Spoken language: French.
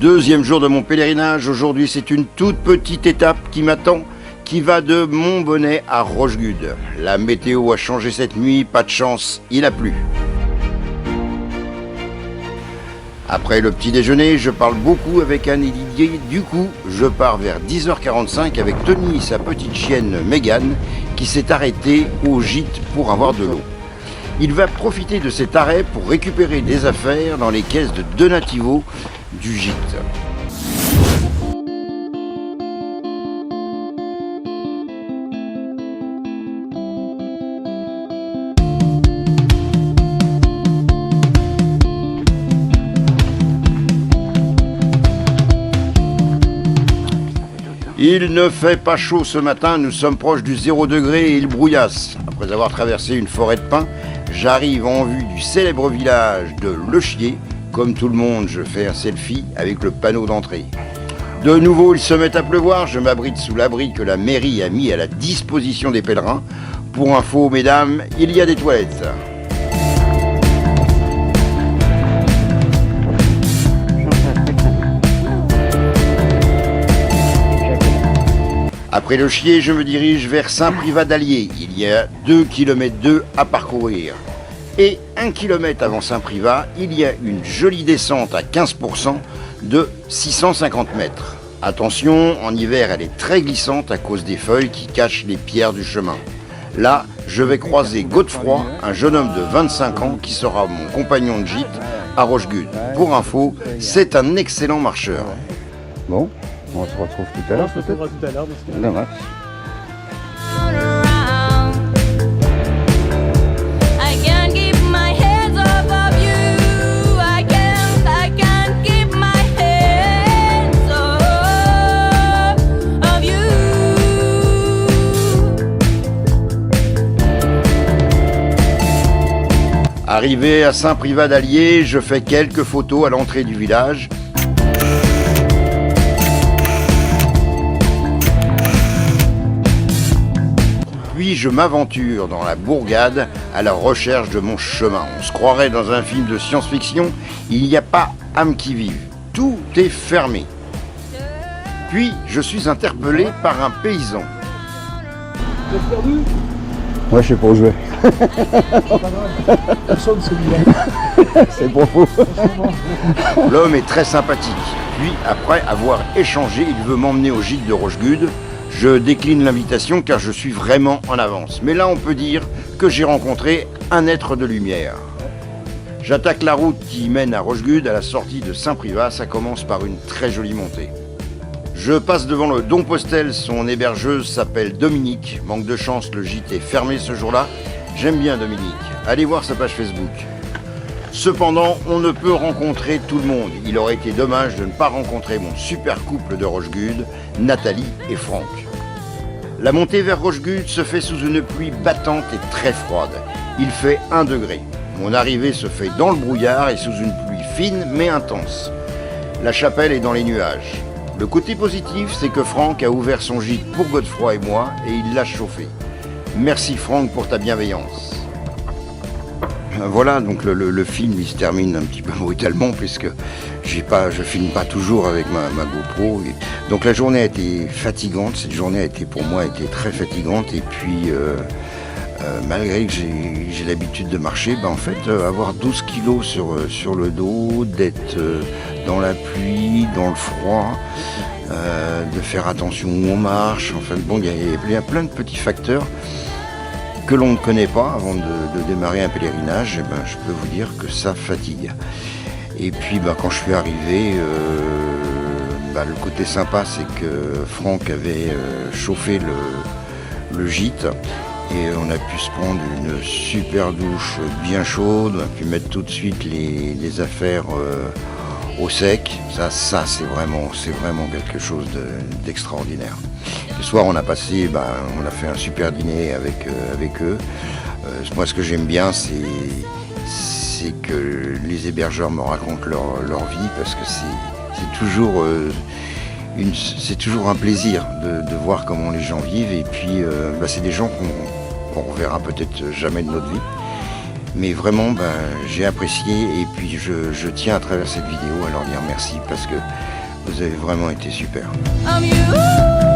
Deuxième jour de mon pèlerinage, aujourd'hui c'est une toute petite étape qui m'attend, qui va de Montbonnet à Rochegude. La météo a changé cette nuit, pas de chance, il a plu. Après le petit déjeuner, je parle beaucoup avec Anne et Didier, du coup je pars vers 10h45 avec Tony et sa petite chienne Mégane qui s'est arrêtée au gîte pour avoir de l'eau. Il va profiter de cet arrêt pour récupérer des affaires dans les caisses de Donativo du gîte. Il ne fait pas chaud ce matin, nous sommes proches du 0 degré et il brouillasse. Après avoir traversé une forêt de pins, j'arrive en vue du célèbre village de Le Chier. Comme tout le monde, je fais un selfie avec le panneau d'entrée. De nouveau, il se met à pleuvoir, je m'abrite sous l'abri que la mairie a mis à la disposition des pèlerins. Pour info, mesdames, il y a des toilettes. Après Le Chier, je me dirige vers Saint-Privat d'Allier. Il y a 2,2 km à parcourir. Et 1 km avant Saint-Privat, il y a une jolie descente à 15% de 650 mètres. Attention, en hiver, elle est très glissante à cause des feuilles qui cachent les pierres du chemin. Là, je vais croiser Godefroy, un jeune homme de 25 ans qui sera mon compagnon de gîte à Rochegude. Pour info, c'est un excellent marcheur. Bon, on se retrouve tout à l'heure peut-être. On se retrouvera tout à l'heure. Ça marche. Arrivé à Saint-Privat d'Allier, je fais quelques photos à l'entrée du village. Puis je m'aventure dans la bourgade à la recherche de mon chemin. On se croirait dans un film de science-fiction, il n'y a pas âme qui vive. Tout est fermé. Puis je suis interpellé par un paysan. Tu as perdu? Ouais, je sais pas où je vais. Personne celui-là. C'est pas faux. L'homme est très sympathique. Puis, après avoir échangé, il veut m'emmener au gîte de Rochegude. Je décline l'invitation car je suis vraiment en avance. Mais là, on peut dire que j'ai rencontré un être de lumière. J'attaque la route qui mène à Rochegude, à la sortie de Saint-Privat. Ça commence par une très jolie montée. Je passe devant le Don Postel, son hébergeuse s'appelle Dominique. Manque de chance, le gîte est fermé ce jour-là. J'aime bien Dominique. Allez voir sa page Facebook. Cependant, on ne peut rencontrer tout le monde. Il aurait été dommage de ne pas rencontrer mon super couple de Rochegude, Nathalie et Franck. La montée vers Rochegude se fait sous une pluie battante et très froide. Il fait 1 degré. Mon arrivée se fait dans le brouillard et sous une pluie fine mais intense. La chapelle est dans les nuages. Le côté positif, c'est que Franck a ouvert son gîte pour Godefroy et moi et il l'a chauffé. Merci Franck pour ta bienveillance. Voilà, donc le film il se termine un petit peu brutalement puisque je filme pas toujours avec ma GoPro. Donc la journée a été fatigante, cette journée pour moi a été très fatigante et puis malgré que j'ai l'habitude de marcher, en fait avoir 12 kilos sur le dos, d'être dans la pluie, dans le froid, de faire attention où on marche, enfin bon, il y a plein de petits facteurs que l'on ne connaît pas avant de démarrer un pèlerinage, je peux vous dire que ça fatigue. Et puis quand je suis arrivé, le côté sympa c'est que Franck avait chauffé le gîte et on a pu se prendre une super douche bien chaude, on a pu mettre tout de suite les affaires au sec. Ça c'est vraiment quelque chose d'extraordinaire. Le soir on a fait un super dîner avec eux. Moi ce que j'aime bien c'est que les hébergeurs me racontent leur vie parce que c'est toujours un plaisir de voir comment les gens vivent et puis c'est des gens qu'on reverra peut-être jamais de notre vie. Mais vraiment, j'ai apprécié et puis je tiens à travers cette vidéo à leur dire merci parce que vous avez vraiment été super. I'm you.